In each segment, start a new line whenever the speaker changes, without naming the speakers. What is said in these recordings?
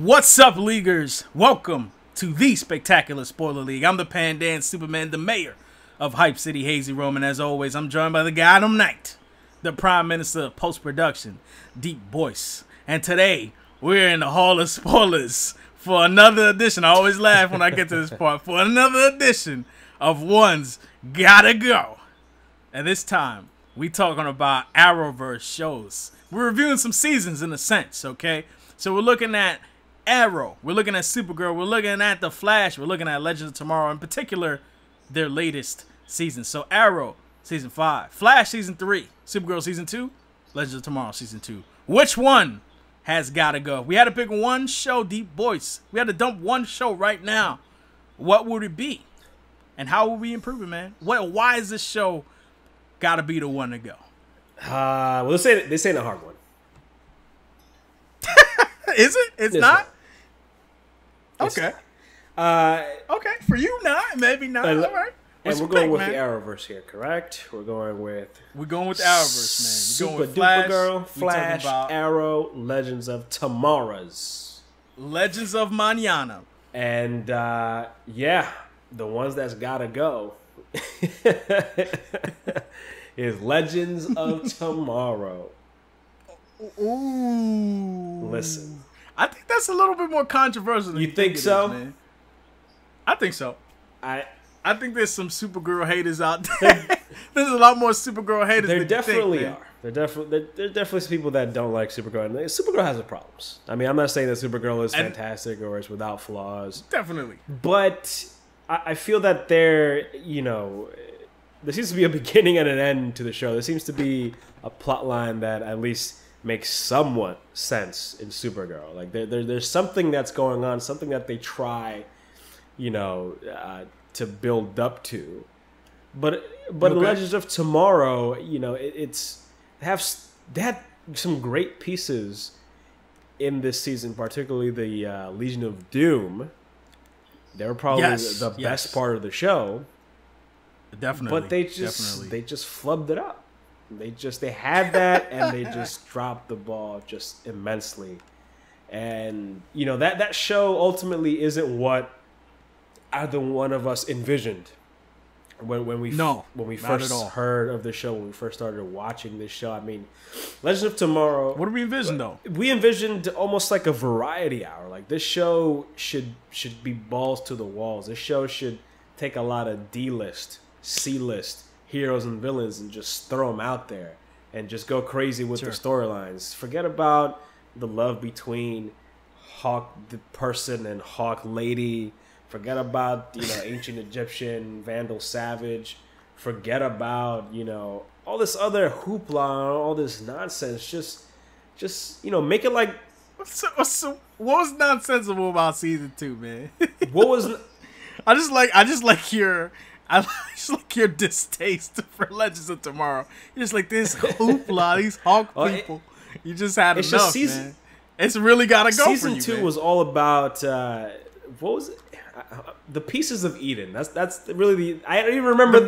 What's up, Leaguers? Welcome to the Spectacular Spoiler League. I'm the Pandan Superman, the mayor of Hype City, HazyRome, and as always, I'm joined by the Gotham Knight, the Prime Minister of Post-Production, DeepBoyce. And today, we're in the Hall of Spoilers for another edition. I always laugh when I get to this part. For another edition of One's Gotta Go. And this time, we talking about Arrowverse shows. We're reviewing some seasons in a sense, okay? So we're looking at Arrow, we're looking at Supergirl, we're looking at The Flash, we're looking at Legends of Tomorrow, in particular, their latest season. So Arrow, Season 5, Flash, Season 3, Supergirl, Season 2, Legends of Tomorrow, Season 2. Which one has gotta go? We had to pick one show, DeepBoyce. We had to dump one show right now. What would it be? And how will we improve it, man? Why is this show gotta be the one to go?
Well, this ain't a hard one.
Is it? It's not?
Okay.
Okay, for you not, maybe not. All right.
And we're going with the Arrowverse here, correct? We're going with
the Arrowverse, man. We're going with Flash,
Supergirl, Flash, Arrow, Legends of Tomorrow's.
Legends of Mañana.
And yeah, the ones that's gotta go is Legends of Tomorrow.
Ooh.
Listen.
I think that's a little bit more controversial than you think so? Man. I think so. I think there's some Supergirl haters out there. There's a lot more Supergirl haters than you think, man.
There definitely some people that don't like Supergirl. And Supergirl has its problems. I mean, I'm not saying that Supergirl is fantastic or is without flaws.
Definitely.
But I feel that there seems to be a beginning and an end to the show. There seems to be a plot line that at least makes somewhat sense in Supergirl. Like there's something that's going on, something that they try, to build up to. But okay. Legends of Tomorrow, they had some great pieces in this season, particularly the Legion of Doom. They were probably the best part of the show.
Definitely.
But they just flubbed it up. They had that and they just dropped the ball just immensely. And that show ultimately isn't what either one of us envisioned when we first heard of the show, when we first started watching this show. I mean, Legends of Tomorrow.
What did we envision though?
We envisioned almost like a variety hour. Like this show should be balls to the walls. This show should take a lot of D-list, C-list heroes and villains and just throw them out there and just go crazy with the storylines. Forget about the love between Hawk the person and Hawk Lady. Forget about ancient Egyptian Vandal Savage. Forget about all this other hoopla, all this nonsense. Just make it like.
So, what was nonsensical about season 2, man?
What was?
I just like your distaste for Legends of Tomorrow. You're just like this hoopla, these Hawk people. You just had enough, man. It's really gotta go.
Season 2 was all about what was it? The Pieces of Eden. That's really the. I don't even remember.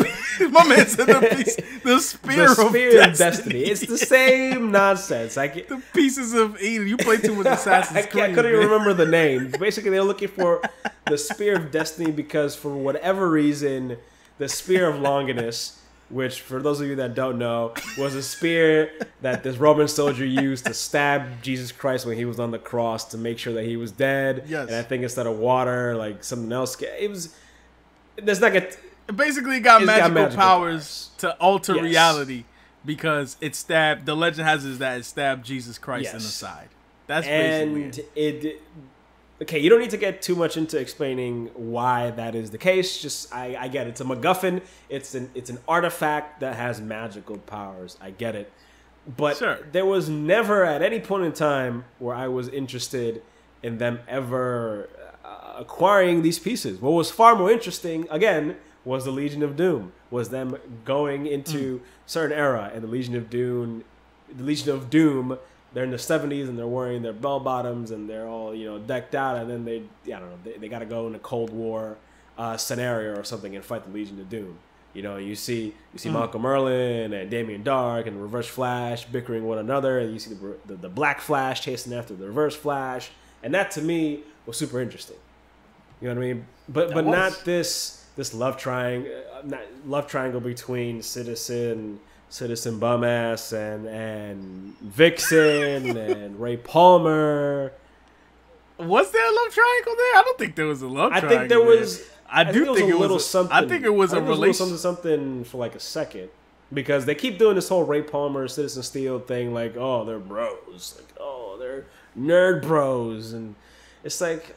My man said the spear of destiny.
It's the same nonsense.
The Pieces of Eden. You play too much Assassin's Creed.
I couldn't even remember the name. Basically, they were looking for the Spear of Destiny because for whatever reason, the Spear of Longinus, which for those of you that don't know, was a spear that this Roman soldier used to stab Jesus Christ when he was on the cross to make sure that he was dead.
Yes.
And I think instead of water, like something else, it was. There's like
it basically got magical powers to alter reality because it stabbed. The legend has is that it stabbed Jesus Christ in the side. That's basically
it. Okay, you don't need to get too much into explaining why that is the case. Just I get it. It's a MacGuffin. It's an artifact that has magical powers. I get it. But there was never at any point in time where I was interested in them ever acquiring these pieces. What was far more interesting, again, was the Legion of Doom. Was them going into certain era, and the Legion of Doom. They're in the 70s and they're wearing their bell bottoms and they're all decked out, and then they got to go in a Cold War scenario or something and fight the Legion of Doom. You see Malcolm Merlin and Damien Dark and Reverse Flash bickering one another, and you see the Black Flash chasing after the Reverse Flash, and that to me was super interesting. You know what I mean? But not this love triangle between Citizen Bumass and Vixen and Ray Palmer.
Was there a love triangle there? I don't think there was a love triangle.
I think there was.
I do think it was a little something. I think it was a
relation. Something for like a second, because they keep doing this whole Ray Palmer Citizen Steel thing, like, oh, they're bros, like, oh, they're nerd bros, and it's like,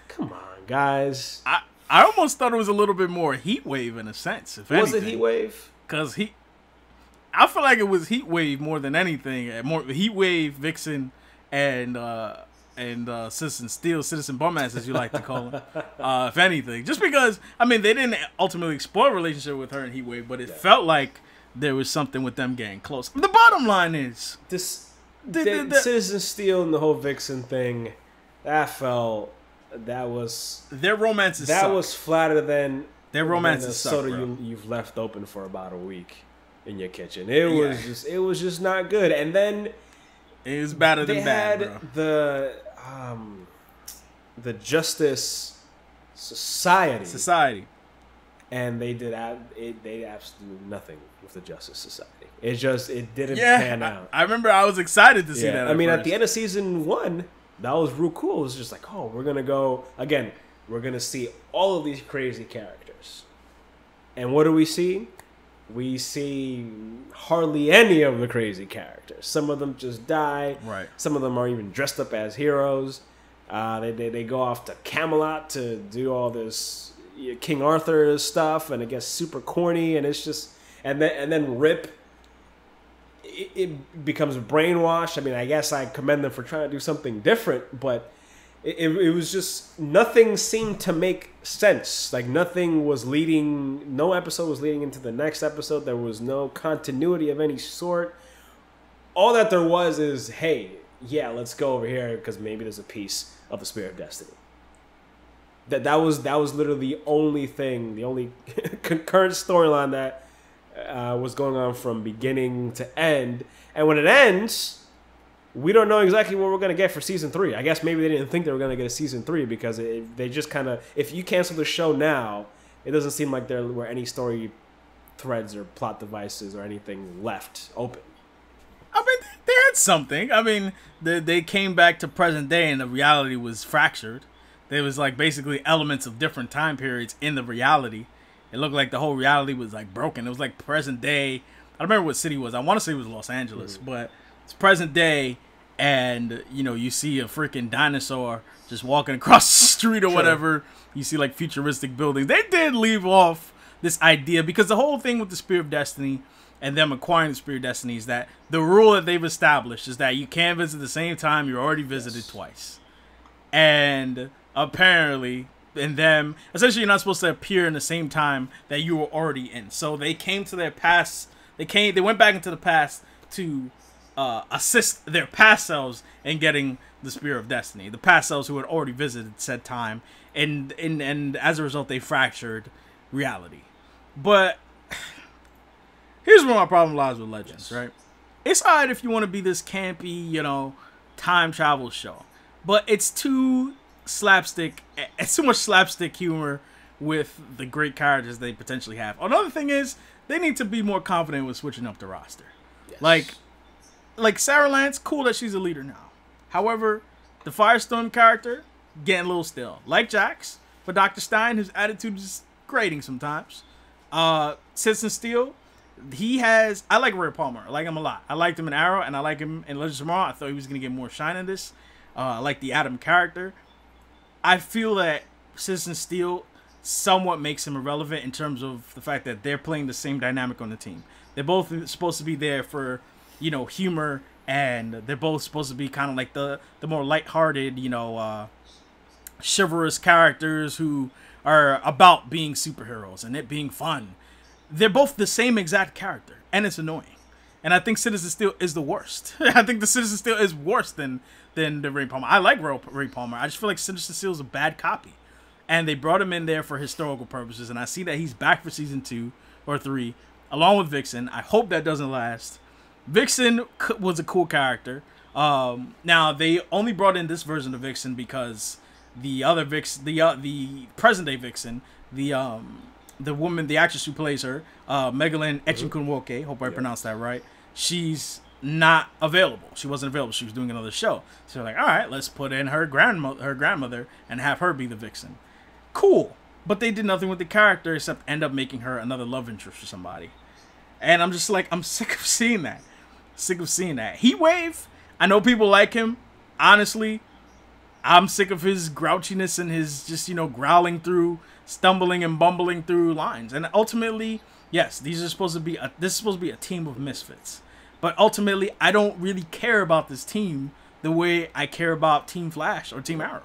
come on, guys.
I almost thought it was a little bit more Heat Wave in a sense. If anything,
was it Heat Wave?
Because I feel like it was Heat Wave more than anything. More Heat Wave, Vixen, and Citizen Steel, Citizen Bumass, as you like to call him. If anything, just because they didn't ultimately explore a relationship with her and Heat Wave, but it felt like there was something with them getting close. The bottom line is
this: Citizen Steel and the whole Vixen thing. That was
their romance.
Was flatter than
their romance.
The soda you've left open for about a week in your kitchen. It was just not good. And then
it was better than bad.
They had the Justice Society, and they did absolutely nothing with the Justice Society. It didn't pan out.
I remember I was excited to see that.
At the end of season 1. That was real cool. It was just like, oh, we're going to go, again, we're going to see all of these crazy characters. And what do we see? We see hardly any of the crazy characters. Some of them just die.
Right.
Some of them are even dressed up as heroes. They go off to Camelot to do all this King Arthur stuff, and it gets super corny, and it's just, and then Rip, it becomes brainwashed. I guess I commend them for trying to do something different, but it was just, nothing seemed to make sense. Like, no episode was leading into the next episode. There was no continuity of any sort. All that there was is, hey, yeah, let's go over here because maybe there's a piece of the Spear of Destiny. That was literally the only thing, the only concurrent storyline that was going on from beginning to end. And when it ends, we don't know exactly what we're going to get for season 3. I guess maybe they didn't think they were going to get a season 3 because they just kind of, if you cancel the show now, it doesn't seem like there were any story threads or plot devices or anything left open.
They had something. They came back to present day and the reality was fractured. There was like basically elements of different time periods in the reality. It looked like the whole reality was like broken. It was like present day. I don't remember what city it was. I want to say it was Los Angeles, but it's present day, and you see a freaking dinosaur just walking across the street or whatever. You see like futuristic buildings. They did leave off this idea because the whole thing with the Spear of Destiny and them acquiring the Spear of Destiny is that the rule that they've established is that you can't visit the same time you're already visited twice. And apparently, in them, essentially, you're not supposed to appear in the same time that you were already in. So they came to their past. They went back into the past to assist their past selves in getting the Spear of Destiny. The past selves who had already visited said time, and as a result, they fractured reality. But here's where my problem lies with Legends, right? It's alright if you want to be this campy, time travel show, but it's too slapstick. It's too much slapstick humor with the great characters they potentially have. Another thing is they need to be more confident with switching up the roster. Yes. Like Sarah Lance, cool that she's a leader now. However, the Firestorm character getting a little stale. Like Jax, but Dr. Stein, whose attitude is grating sometimes. Citizen Steel, I like Ray Palmer. I like him a lot. I liked him in Arrow, and I like him in Legends of Tomorrow. I thought he was going to get more shine in this. I like the Adam character. I feel that Citizen Steel somewhat makes him irrelevant in terms of the fact that they're playing the same dynamic on the team. They're both supposed to be there for, humor, and they're both supposed to be kind of like the more lighthearted, chivalrous characters who are about being superheroes and it being fun. They're both the same exact character, and it's annoying. And I think Citizen Steel is the worst. I think the Citizen Steel is worse than the Ray Palmer. I like Ray Palmer. I just feel like Citizen Steel is a bad copy. And they brought him in there for historical purposes, and I see that he's back for season 2 or 3, along with Vixen. I hope that doesn't last. Vixen was a cool character. Now they only brought in this version of Vixen because the other Vixen, the present day Vixen, the woman, the actress who plays her, Megalyn Echikunwoke, hope I pronounced that right, she's not available. She wasn't available. She was doing another show. So they're like, all right, let's put in her grandmother and have her be the Vixen. Cool. But they did nothing with the character except end up making her another love interest for somebody. And I'm just like, I'm sick of seeing that. Sick of seeing that. Heatwave, I know people like him. Honestly, I'm sick of his grouchiness and his just, you know, growling through, stumbling and bumbling through lines. And ultimately, yes, this is supposed to be a team of misfits. But ultimately, I don't really care about this team the way I care about Team Flash or Team Arrow.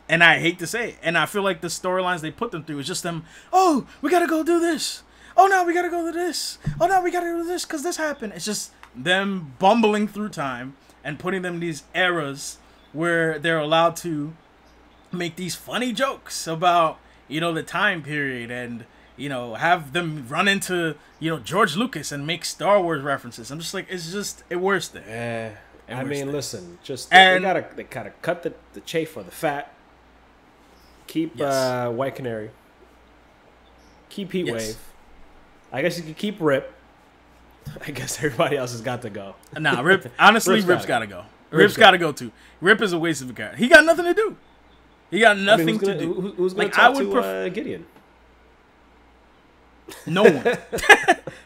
And I hate to say it. And I feel like the storylines they put them through is just them, oh, we got to go do this. Oh, no, we got to go to this. Oh, no, we got to do this because this happened. It's just them bumbling through time and putting them in these eras where they're allowed to make these funny jokes about, you know, the time period and, you know, have them run into, you know, George Lucas and make Star Wars references. I'm just like, it worse there.
I mean, listen, just they gotta cut the chafe for the fat. Keep White Canary. Keep Heatwave. Yes. I guess you could keep Rip. I guess everybody else has got to go.
Nah, Rip. Honestly, Rip's gotta go. Rip's gotta go too. Rip is a waste of a character. He got nothing to do. He got nothing to do.
Who's gonna talk to Gideon?
No one.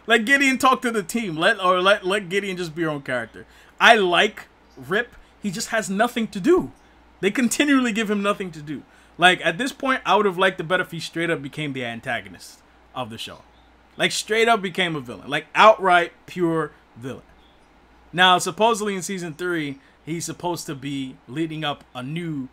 Let Gideon talk to the team. Let Gideon just be your own character. I like Rip. He just has nothing to do. They continually give him nothing to do. Like, at this point, I would have liked it better if he straight up became the antagonist of the show. Like, straight up became a villain. Like, outright, pure villain. Now, supposedly in Season 3, he's supposed to be leading up a new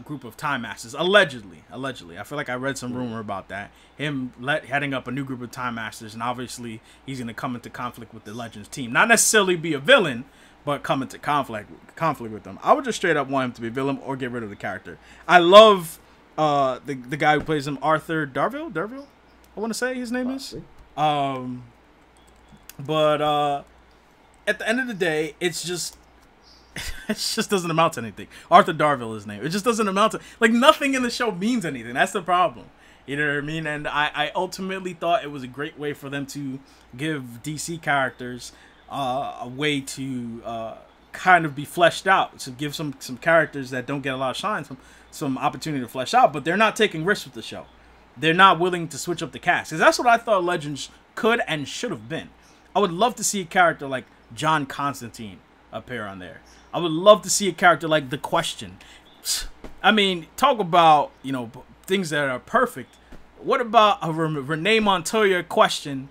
group of Time Masters. Allegedly. I feel like I read some rumor about that. Him heading up a new group of Time Masters, and obviously he's going to come into conflict with the Legends team. Not necessarily be a villain, but come into conflict with them. I would just straight up want him to be a villain or get rid of the character. I love the guy who plays him, Arthur Darvill, I want to say his name is. But at the end of the day, it just doesn't amount to anything. Arthur Darvill is his name. It just doesn't amount to, like, nothing in the show means anything. That's the problem. You know what I mean? And I ultimately thought it was a great way for them to give DC characters a way to kind of be fleshed out, to give some characters that don't get a lot of shine some opportunity to flesh out. But they're not taking risks with the show. They're not willing to switch up the cast, because that's what I thought Legends could and should have been. I would love to see a character like John Constantine appear on there. I would love to see a character like The Question. I mean, talk about, you know, things that are perfect. What about a Renee Montoya Question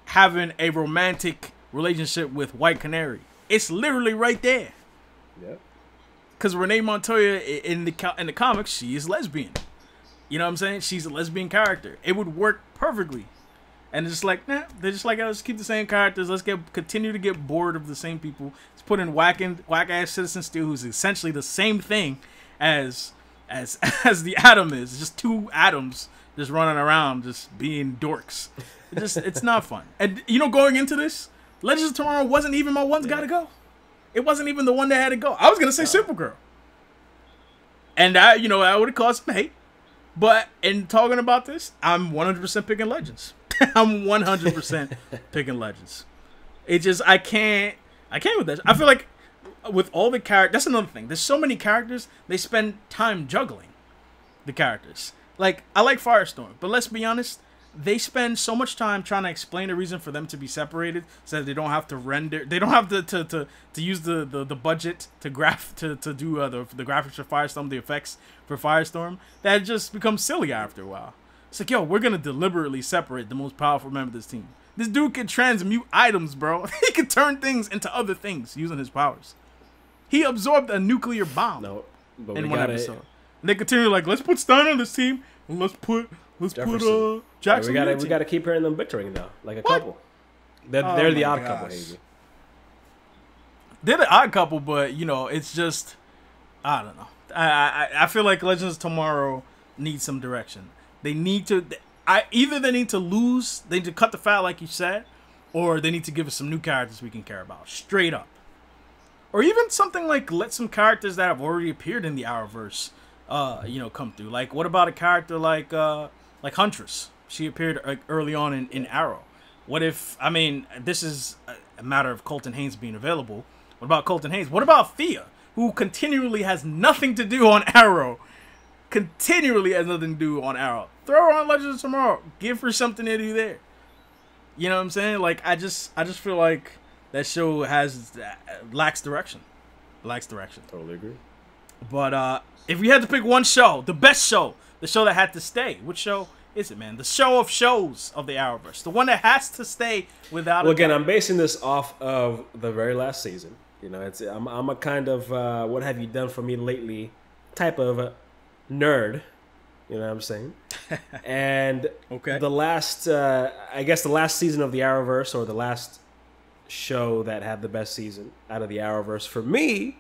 having a romantic relationship with White Canary? It's literally right there.
Yep.
Because Renee Montoya in the comics, she is lesbian. You know what I'm saying? She's a lesbian character. It would work perfectly. And it's just like, nah, they're just like, let's keep the same characters. Let's continue to get bored of the same people. Let's put in whack-ass Citizen Steel, who's essentially the same thing as the Atom is. It's just two atoms just running around, just being dorks. It's not fun. And, you know, going into this, Legends of Tomorrow wasn't even my one's gotta go. It wasn't even the one that had to go. I was going to say Supergirl. And I would have caused some hate. But in talking about this, I'm 100% picking Legends. I'm 100% picking Legends. It just, I can't with that. I feel like with all the characters, that's another thing. There's so many characters, they spend time juggling the characters. Like, I like Firestorm, but let's be honest, they spend so much time trying to explain the reason for them to be separated, so that they don't have to render, they don't have to use the budget to do the graphics for Firestorm, the effects for Firestorm. That just becomes silly after a while. It's like, yo, we're gonna deliberately separate the most powerful member of this team. This dude can transmute items, bro. He can turn things into other things using his powers. He absorbed a nuclear bomb in one episode. And they continue like, let's put Stein on this team, and let's put Jackson.
Yeah, we gotta keep hearing them bickering though, like a couple. They're the odd couple, Hazy.
They're the odd couple, but you know, it's just, I don't know. I feel like Legends of Tomorrow needs some direction. They need to. Either they need to lose, they need to cut the fat like you said, or they need to give us some new characters we can care about. Straight up. or even something like let some characters that have already appeared in the Arrowverse, come through. Like, what about a character like Huntress? She appeared early on in Arrow. What if, I mean, this is a matter of Colton Haynes being available. What about Colton Haynes? What about Thea, who continually has nothing to do on Arrow? Continually has nothing to do on Arrow. Throw her on Legends of Tomorrow. Give her something to do there. You know what I'm saying? Like, I just feel like that show lacks direction. Lacks direction.
Totally agree.
But if we had to pick one show, the best show, the show that had to stay, which show is it, man? The show of shows of the Arrowverse. The one that has to stay without
Well, again, I'm basing this off of the very last season. You know, I'm a kind of what have you done for me lately type of nerd. You know what I'm saying? And
okay.
The last, I guess the last season of the Arrowverse, or the last show that had the best season out of the Arrowverse for me,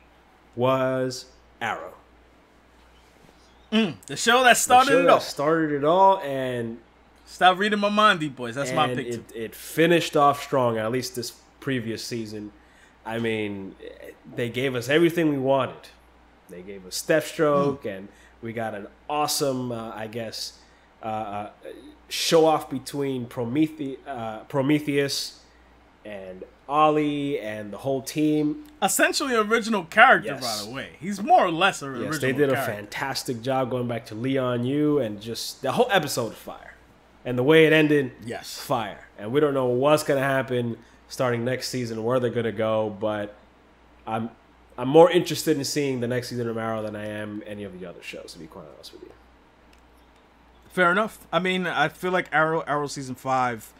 was Arrow.
The show that started
it all, and
stop reading my mind, DeepBoyce. That's my pick too.
It finished off strong, at least this previous season. I mean, they gave us everything we wanted. They gave us Deathstroke, and we got an awesome, show off between Prometheus and Ollie and the whole team.
Essentially original character, by the way. He's more or less an original character.
Yes, they did a fantastic job going back to Leon Yu, and just the whole episode fire. And the way it ended, fire. And we don't know what's going to happen starting next season, where they're going to go, but I'm more interested in seeing the next season of Arrow than I am any of the other shows, to be quite honest with you.
Fair enough. I mean, I feel like Arrow season 5.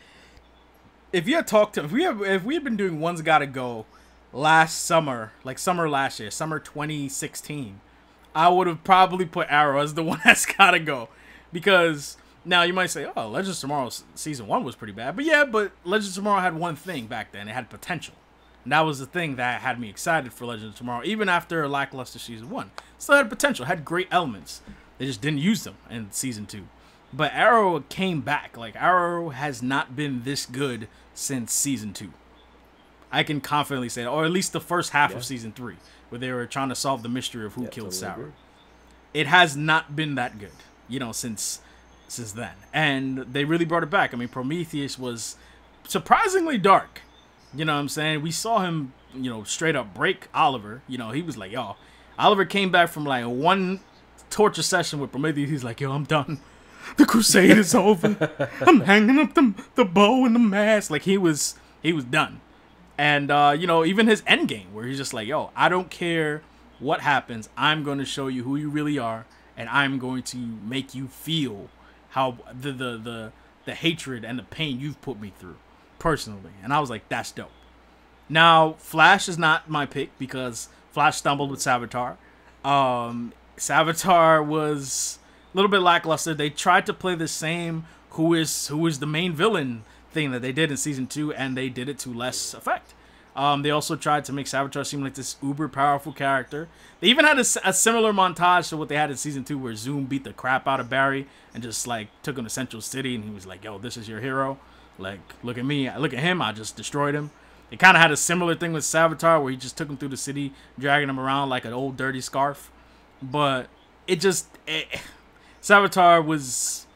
If you had talked to, if we had been doing One's Gotta Go last summer, like summer last year, summer 2016, I would have probably put Arrow as the one that's gotta go, because now you might say, oh, Legends of Tomorrow season 1 was pretty bad, but Legends of Tomorrow had one thing back then. It had potential. And that was the thing that had me excited for Legends of Tomorrow, even after a lackluster season 1. Still had potential, had great elements. They just didn't use them in season 2. But Arrow came back. Like, Arrow has not been this good since season 2. I can confidently say that, or at least the first half of season 3, where they were trying to solve the mystery of who killed Sarah. It has not been that good, since then. And they really brought it back. I mean, Prometheus was surprisingly dark. You know what I'm saying? We saw him, straight up break Oliver. He was like, yo, Oliver came back from like one torture session with Prometheus. He's like, yo, I'm done. The crusade is over. I'm hanging up the bow and the mask. Like, he was done. And, even his end game, where he's just like, yo, I don't care what happens. I'm going to show you who you really are, and I'm going to make you feel how the hatred and the pain you've put me through personally. And I was like, that's dope. Now, Flash is not my pick, because Flash stumbled with Savitar. Savitar was a little bit lackluster. They tried to play the same who is the main villain thing that they did in season 2, and they did it to less effect. They also tried to make Savitar seem like this uber powerful character. They even had a similar montage to what they had in season 2, where Zoom beat the crap out of Barry and just like took him to Central City, and he was like, yo, this is your hero. Like, look at me, look at him, I just destroyed him. They kind of had a similar thing with Savitar, where he just took him through the city, dragging him around like an old dirty scarf. But Savitar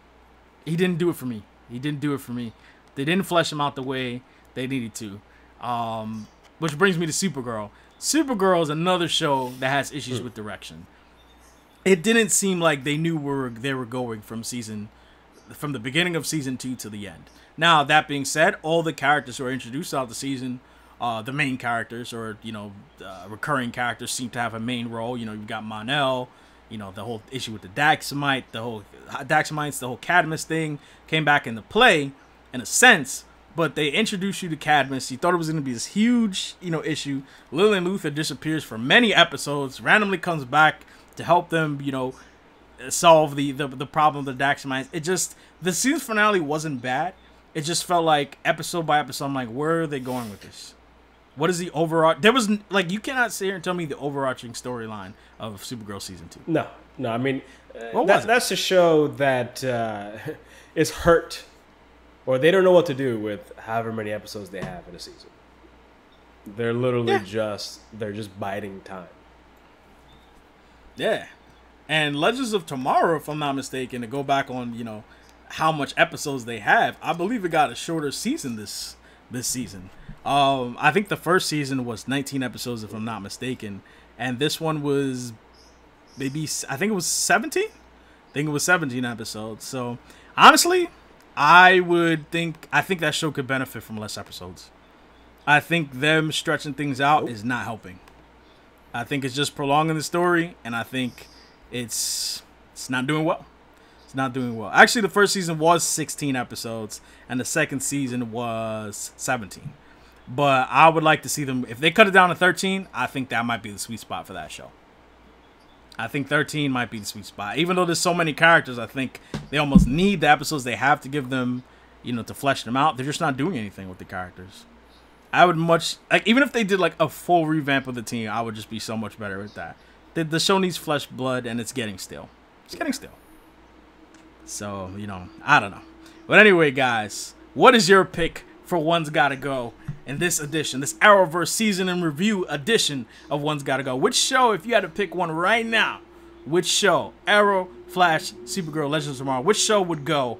he didn't do it for me. He didn't do it for me. They didn't flesh him out the way they needed to. Which brings me to Supergirl. Supergirl is another show that has issues with direction. It didn't seem like they knew where they were going from the beginning of season 2 to the end. Now, that being said, all the characters who are introduced throughout the season, the main characters, or recurring characters, seem to have a main role. You've got Mon-El. The whole issue with the Daxamites, the whole Cadmus thing came back into play in a sense, but they introduced you to Cadmus. You thought it was going to be this huge, issue. Lillian Luthor disappears for many episodes, randomly comes back to help them, solve the problem of the Daxamites. The season finale wasn't bad. It just felt like episode by episode, I'm like, where are they going with this? What is the overall? There was, like, you cannot sit here and tell me the overarching storyline of Supergirl season 2.
No. I mean, that's a show that is hurt, or they don't know what to do with however many episodes they have in a season. They're literally they're just biding time.
Yeah. And Legends of Tomorrow, if I'm not mistaken, to go back on, you know, how much episodes they have, I believe it got a shorter season this season. I think the first season was 19 episodes, if I'm not mistaken, and this one was maybe, I think it was 17. I think it was 17 episodes. So honestly, I think that show could benefit from less episodes. I think them stretching things out is not helping. I think it's just prolonging the story, and I think it's not doing well. It's not doing well. Actually, the first season was 16 episodes, and the second season was 17. But I would like to see them, if they cut it down to 13, I think that might be the sweet spot for that show. I think 13 might be the sweet spot. Even though there's so many characters, I think they almost need the episodes they have to give them, you know, to flesh them out. They're just not doing anything with the characters. I would even if they did like a full revamp of the team, I would just be so much better with that. The show needs flesh, blood, and it's getting stale. It's getting stale. So, you know, I don't know. But anyway, guys, what is your pick for One's Gotta Go in this edition, this Arrowverse season in review edition of One's Gotta Go? Which show, if you had to pick one right now, which show, Arrow, Flash, Supergirl, Legends of Tomorrow, which show would go?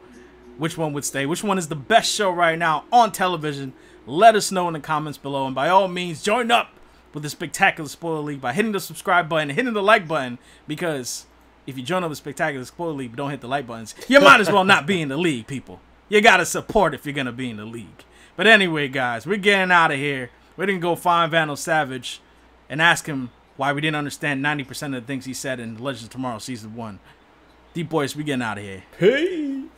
Which one would stay? Which one is the best show right now on television? Let us know in the comments below, and by all means, join up with the Spectacular Spoiler League by hitting the subscribe button and hitting the like button, because if you join up with Spectacular Spoiler League but don't hit the like buttons, you might as well not be in the league, people. You gotta support if you're gonna be in the league. But anyway, guys, we're getting out of here. We're gonna go find Vandal Savage and ask him why we didn't understand 90% of the things he said in Legends of Tomorrow Season 1. DeepBoyce, we getting out of here.
Peace.